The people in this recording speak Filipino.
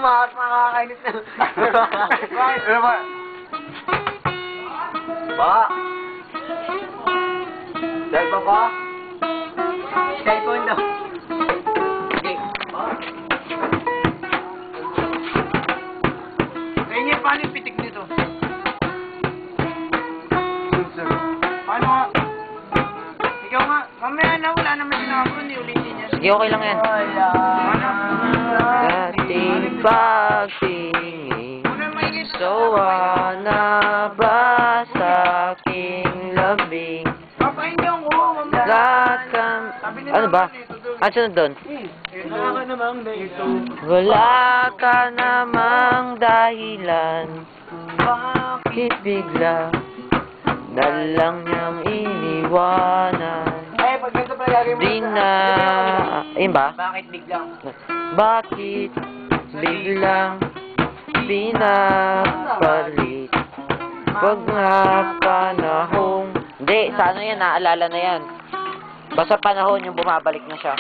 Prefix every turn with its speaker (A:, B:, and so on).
A: makakainis na.
B: Ano ba?
A: Ba? Cellphone ko? Cellphone daw. Okay.
C: Kaya paano yung pitik nito? Paano nga? Ikaw nga, mamaya na, wala naman sinama, hindi ulitin niya.
D: Sige, okay lang yan. Dating pagtingin, sawa na ba sa aking labing?
C: Papahinggan ko, mamaya.
D: Lahat kang... Ano ba? Ano sunod doon?
C: Wala ka namang dito.
D: Wala ka namang dahilan, bakit bigla na lang niyang iniwanan?
A: Eh, pag ganito pala gagawin mo.
D: Di na... Ayun ba?
C: Bakit biglang?
D: Bakit biglang pinapalit? Pag nga panahong... Hindi, sa ano yan, naalala na yan. Basta panahon yung bumabalik na siya.